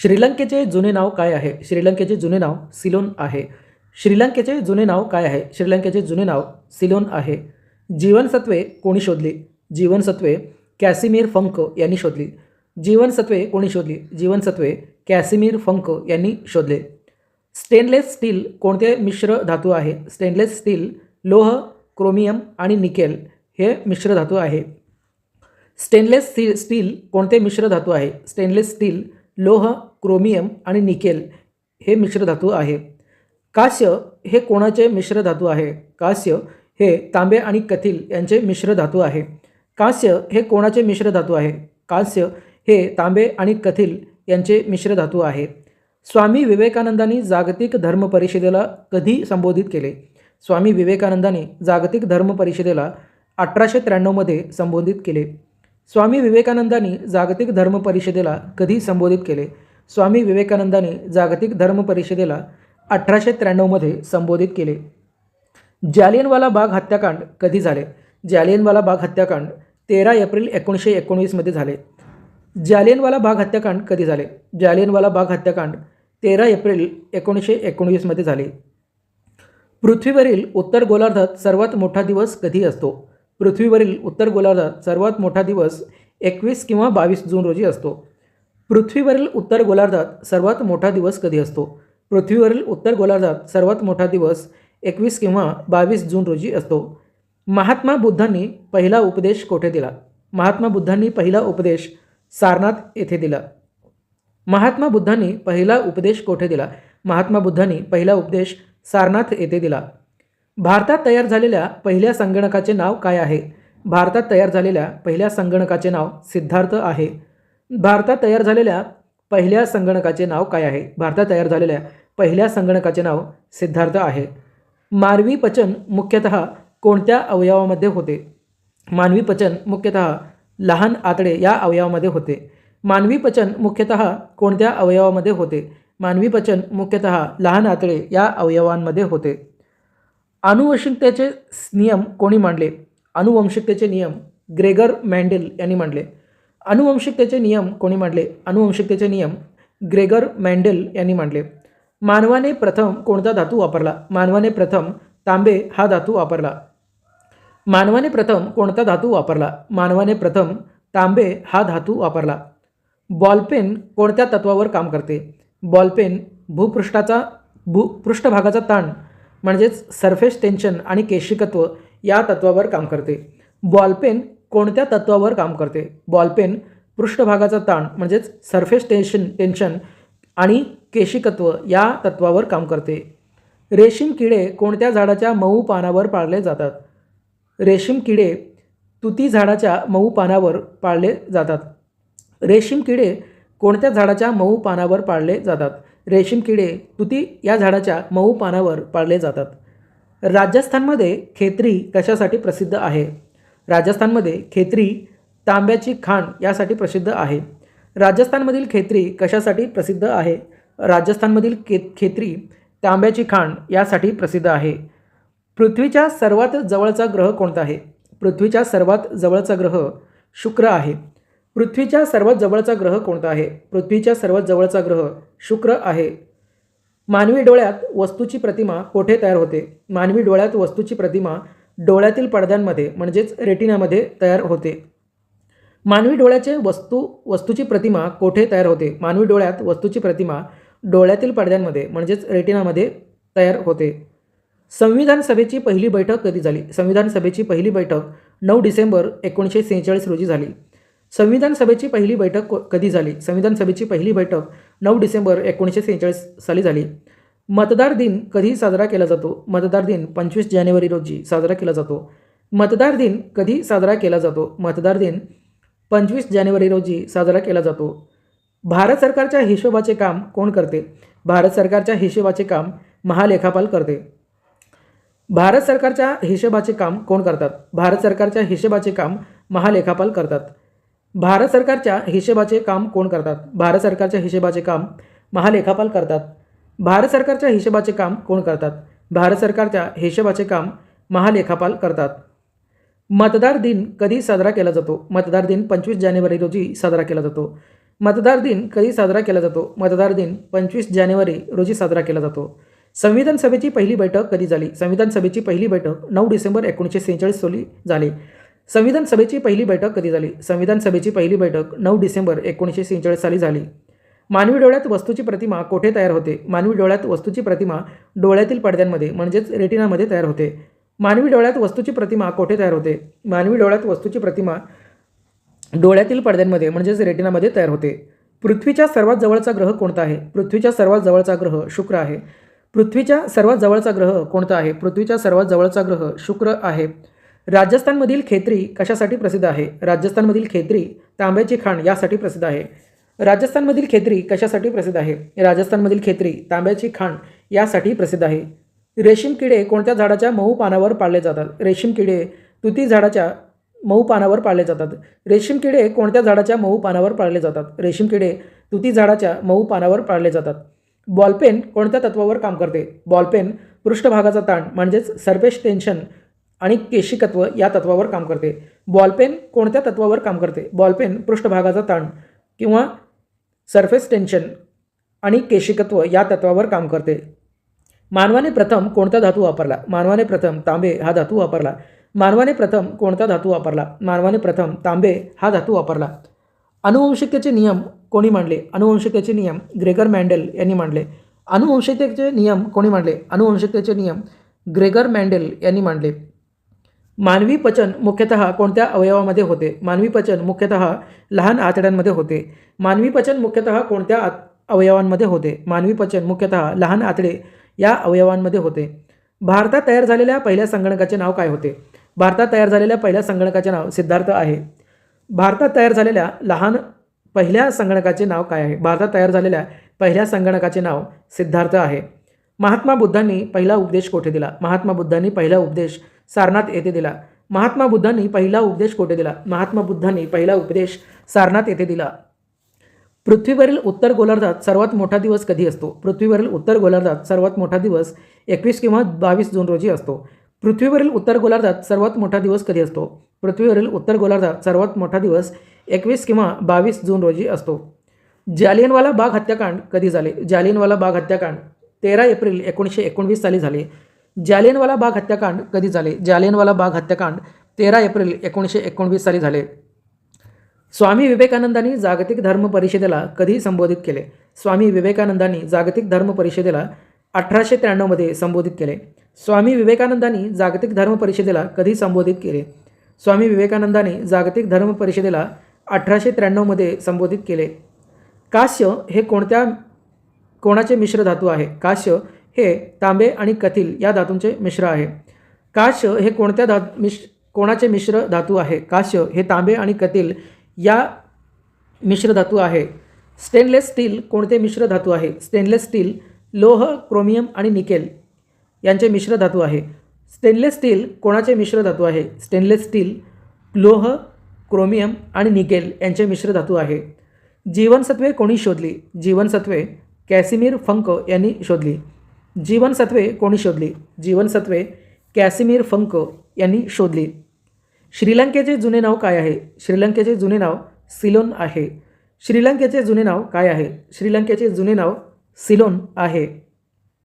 श्रीलंकेचे जुने नाव काय आहे? श्रीलंकेचे जुने नाव सिलोन आहे. श्रीलंकेचे जुने नाव काय आहे? श्रीलंकेचे जुने नाव सिलोन आहे. जीवनसत्वे कोणी शोधली? जीवनसत्वे कॅसिमिर फंक यांनी शोधली. जीवनसत्वे कोणी शोधली? जीवनसत्वे कॅसिमिर फंक यांनी शोधले. स्टेनलेस स्टील कोणते मिश्र धातू आहे? स्टेनलेस स्टील लोह, क्रोमियम आणि निकेल हे मिश्र धातू आहे. स्टेनलेस स्टील कोणते मिश्र धातू आहे? स्टेनलेस स्टील लोह, क्रोमियम आणि निकेल हे मिश्र धातू आहे. कांस्य हे कोणाचे मिश्र धातू आहे? कांस्य हे तांबे आणि कथिल यांचे मिश्र धातू आहे. कांस्य हे कोणाचे मिश्र धातू आहे? कांस्य हे तांबे आणि कथिल यांचे मिश्र धातू आहे. स्वामी विवेकानंदांनी जागतिक धर्म परिषदेला कधी संबोधित केले? स्वामी विवेकानंदांनी जागतिक धर्म परिषदेला 1893 मध्ये संबोधित केले. स्वामी विवेकानंदांनी जागतिक धर्म परिषदेला कधी संबोधित केले? स्वामी विवेकानंदांनी जागतिक धर्म परिषदेला 1893 मध्ये संबोधित केले. जालियनवाला बाग हत्याकांड कधी झाले? जालियनवाला बाग हत्याकांड 13 एप्रिल 1919 मध्ये झाले. जालियनवाला बाग हत्याकांड कधी झाले? जालियनवाला बाग हत्याकांड 13 एप्रिल 1919 मध्ये झाले. पृथ्वीवरील उत्तर गोलार्धात सर्वात मोठा दिवस कधी असतो? पृथ्वीवरील उत्तर गोलार्धात सर्वात मोठा दिवस 21 किंवा 22 जून रोजी असतो. पृथ्वीवरील उत्तर गोलार्धात सर्वात मोठा दिवस कधी असतो? पृथ्वीवरील उत्तर गोलार्धात सर्वात मोठा दिवस 21 किंवा 22 जून रोजी असतो. महात्मा बुद्धांनी पहिला उपदेश कोठे दिला? महात्मा बुद्धांनी पहिला उपदेश सारनाथ येथे दिला. महात्मा बुद्धांनी पहिला उपदेश कोठे दिला? महात्मा बुद्धांनी पहिला उपदेश सारनाथ येथे दिला. भारतात तयार झालेल्या पहिल्या संगणकाचे नाव काय आहे? भारतात तयार झालेल्या पहिल्या संगणकाचे नाव सिद्धार्थ आहे. भारतात तयार झालेल्या पहिल्या संगणकाचे नाव काय आहे? भारतात तयार झालेल्या पहिल्या संगणकाचे नाव सिद्धार्थ आहे. मानवी पचन मुख्यतः कोणत्या अवयवामध्ये होते? मानवी पचन मुख्यतः लहान आतडे या अवयवामध्ये होते. मानवी पचन मुख्यतः कोणत्या अवयवामध्ये होते? मानवी पचन मुख्यतः लहान आतडे या अवयवांमध्ये होते. आनुवंशिकतेचे नियम कोणी मांडले? आनुवंशिकतेचे नियम ग्रेगर मेंडेल यांनी मांडले. आनुवंशिकतेचे नियम कोणी मांडले? आनुवंशिकतेचे नियम ग्रेगर मेंडेल यांनी मांडले. मानवाने प्रथम कोणता धातू वापरला? मानवाने प्रथम तांबे हा धातू वापरला. मानवाने प्रथम कोणता धातू वापरला? मानवाने प्रथम तांबे हा धातू वापरला. बॉलपेन कोणत्या तत्वावर काम करते? बॉलपेन पृष्ठभागाचा ताण म्हणजेच सरफेस टेन्शन आणि केशिकत्व या तत्वावर काम करते. बॉलपेन कोणत्या तत्वावर काम करते? बॉलपेन पृष्ठभागाचा ताण म्हणजेच सरफेस टेन्शन आणि केशिकत्व या तत्वावर काम करते. रेशीम किडे कोणत्या झाडाच्या मऊ पानावर पाळले जातात? रेशीम किडे तुती झाडाच्या मऊ पानावर पाळले जातात. रेशीम किडे कोणत्या झाडाच्या मऊ पानावर पाळले जातात? रेशीम किडे तुती या झाडाच्या मऊ पानावर पाळले जातात. राजस्थानमध्ये खेत्री कशासाठी प्रसिद्ध आहे? राजस्थानमध्ये खेत्री तांब्याची खाण यासाठी प्रसिद्ध आहे. राजस्थानमधील खेत्री कशासाठी प्रसिद्ध आहे? राजस्थानमधील खेत्री तांब्याची खाण यासाठी प्रसिद्ध आहे. पृथ्वीच्या सर्वात जवळचा ग्रह कोणता आहे? पृथ्वीच्या सर्वात जवळचा ग्रह शुक्र आहे. पृथ्वीच्या सर्वात जवळचा ग्रह कोणता आहे? पृथ्वीच्या सर्वात जवळचा ग्रह शुक्र आहे. मानवी डोळ्यात वस्तूची प्रतिमा कोठे तयार होते? मानवी डोळ्यात वस्तूची प्रतिमा डोळ्यातील पडद्यांमध्ये म्हणजेच रेटिनामध्ये तयार होते. मानवी डोळ्याचे वस्तूची प्रतिमा कोठे तयार होते? मानवी डोळ्यात वस्तूची प्रतिमा डोळ्यातील पडद्यांमध्ये म्हणजेच रेटिनामध्ये तयार होते. संविधान सभेची पहिली बैठक कधी झाली? संविधान सभेची पहिली बैठक 9 डिसेंबर 1946 रोजी झाली. संविधान सभेची पहिली बैठक कधी झाली? संविधान सभेची पहिली बैठक 9 डिसेंबर 1946 साली झाली. मतदार दिन कधी साजरा केला जातो? मतदार दिन 25 जानेवारी रोजी साजरा केला जातो. मतदार दिन कधी साजरा केला जातो? मतदार दिन 25 जानेवारी रोजी साजरा केला जातो. भारत सरकारच्या हिशोबाचे काम कोण करते? भारत सरकारच्या हिशोबाचे काम महालेखापाल करते. भारत सरकारच्या हिशोबाचे काम कोण करतात? भारत सरकारच्या हिशोबाचे काम महालेखापाल करतात. भारत सरकारच्या हिशोबाचे काम कोण करतात? भारत सरकारच्या हिशोबाचे काम महालेखापाल करतात. भारत सरकारच्या हिशोबाचे काम कोण करतात? भारत सरकारच्या हिशोबाचे काम महालेखापाल करतात. मतदार दिन कधी साजरा केला जातो? मतदार दिन 25 जानेवारी रोजी साजरा केला जातो. मतदार दिन कधी साजरा केला जातो? मतदार दिन 25 जानेवारी रोजी साजरा केला जातो. संविधान सभेची पहिली बैठक कधी झाली? संविधान सभेची पहिली बैठक 9 डिसेंबर 1946 रोजी झाली. संविधान सभेची पहिली बैठक कधी झाली? संविधान सभेची पहिली बैठक 9 डिसेंबर 1946 साली झाली. मानवी डोळ्यात वस्तूची प्रतिमा कोठे तयार होते? मानवी डोळ्यात वस्तूची प्रतिमा डोळ्यातील पडद्यांमध्ये म्हणजेच रेटिनामध्ये तयार होते. मानवी डोळ्यात वस्तूची प्रतिमा कोठे तयार होते? मानवी डोळ्यात वस्तूची प्रतिमा डोळ्यातील पडद्यांमध्ये म्हणजेच रेटिनामध्ये तयार होते. पृथ्वीच्या सर्वात जवळचा ग्रह कोणता आहे? पृथ्वीच्या सर्वात जवळचा ग्रह शुक्र आहे. पृथ्वीच्या सर्वात जवळचा ग्रह कोणता आहे? पृथ्वीच्या सर्वात जवळचा ग्रह शुक्र आहे. राजस्थानमधील खेत्री कशासाठी प्रसिद्ध आहे? राजस्थानमधील खेत्री तांब्याची खाण यासाठी प्रसिद्ध आहे. राजस्थानमधील खेत्री कशासाठी प्रसिद्ध आहे? राजस्थानमधील खेत्री तांब्याची खाण यासाठी प्रसिद्ध आहे. रेशीम किडे कोणत्या झाडाच्या मऊ पानावर पाळले जातात? रेशीम किडे तुती झाडाच्या मऊ पानावर पाळले जातात. रेशीम किडे कोणत्या झाडाच्या मऊ पानावर पाळले जातात? रेशीम किडे तुती झाडाच्या मऊ पानावर पाळले जातात. बॉलपेन कोणत्या तत्वावर काम करते? बॉलपेन पृष्ठभागाचा ताण म्हणजेच सरफेस टेन्शन आणि केशिकत्व या तत्वावर काम करते. बॉलपेन कोणत्या तत्वावर काम करते? बॉलपेन पृष्ठभागाचा ताण किंवा सरफेस टेन्शन आणि केशिकत्व या तत्वावर काम करते. मानवाने प्रथम कोणता धातू वापरला? मानवाने प्रथम तांबे हा धातू वापरला. मानवाने प्रथम कोणता धातू वापरला? मानवाने प्रथम तांबे हा धातू वापरला. अनुवंशिकतेचे नियम कोणी मांडले? अनुवंशिकतेचे नियम ग्रेगर मेंडेल यांनी मांडले. अनुवंशिकतेचे नियम कोणी मांडले? अनुवंशिकतेचे नियम ग्रेगर मेंडेल यांनी मांडले. मानवी पचन मुख्यतः कोणत्या अवयवामध्ये होते? मानवी पचन मुख्यतः लहान आतड्यांमध्ये होते. मानवी पचन मुख्यतः कोणत्या अवयवांमध्ये होते? मानवी पचन मुख्यतः लहान आतडे या अवयवांमध्ये होते. भारतात तयार झालेल्या पहिल्या संगणकाचे नाव काय होते? भारतात तयार झालेल्या पहिल्या संगणकाचे नाव सिद्धार्थ आहे. भारतात तयार झालेल्या पहिल्या संगणकाचे नाव काय आहे? भारतात तयार झालेल्या पहिल्या संगणकाचे नाव सिद्धार्थ आहे. महात्मा बुद्धांनी पहिला उपदेश कोठे दिला? महात्मा बुद्धांनी पहिला उपदेश सारनाथ येथे दिला. महात्मा बुद्धांनी पहिला उपदेश कोठे दिला? महात्मा बुद्धांनी पहिला उपदेश सारनाथ येथे दिला. पृथ्वीवरील उत्तर गोलार्धात सर्वात मोठा दिवस कधी असतो? पृथ्वीवरील उत्तर गोलार्धात सर्वात मोठा दिवस 21 किंवा 22 जून रोजी असतो. पृथ्वीवरील उत्तर गोलार्धात सर्वात मोठा दिवस कधी असतो? पृथ्वीवरील उत्तर गोलार्धात सर्वात मोठा दिवस 21 किंवा 22 जून रोजी असतो. जालियनवाला बाग हत्याकांड कधी झाले? जालियनवाला बाग हत्याकांड 13 एप्रिल 1919 साली झाले. जालियनवाला बाग हत्याकांड कधी झाले? जालियनवाला बाग हत्याकांड 13 एप्रिल 1919 साली झाले. स्वामी विवेकानंदांनी जागतिक धर्म परिषदेला कधी संबोधित केले? स्वामी विवेकानंदांनी जागतिक धर्म परिषदेला 1893 मध्ये संबोधित केले. स्वामी विवेकानंदांनी जागतिक धर्म परिषदेला कधी संबोधित केले? स्वामी विवेकानंदांनी जागतिक धर्म परिषदेला 1893 मध्ये संबोधित केले. कांस्य हे कोणाचे मिश्र धातू आहे? कांस्य हे तांबे आणि कथिल या धातूंचे मिश्र आहे. कांस्य हे कोणाचे मिश्र धातू आहे? कांस्य हे तांबे आणि कथिल या मिश्र धातू आहे. स्टेनलेस स्टील कोणते मिश्र धातू आहे? स्टेनलेस स्टील लोह, क्रोमियम आणि निकेल यांचे मिश्र धातू आहे. स्टेनलेस स्टील कोणाचे मिश्र धातू आहे? स्टेनलेस स्टील लोह, क्रोमियम आणि निकेल यांचे मिश्र धातू आहे. जीवनसत्वे कोणी शोधली? जीवनसत्वे कॅसिमिर फंक यांनी शोधली. जीवनसत्वे कोणी शोधली? जीवनसत्वे कॅसिमिर फंक यांनी शोधली. श्रीलंकेचे जुने नाव काय आहे? श्रीलंकेचे जुने नाव सिलोन आहे. श्रीलंकेचे जुने नाव काय आहे? श्रीलंकेचे जुने नाव सिलोन आहे.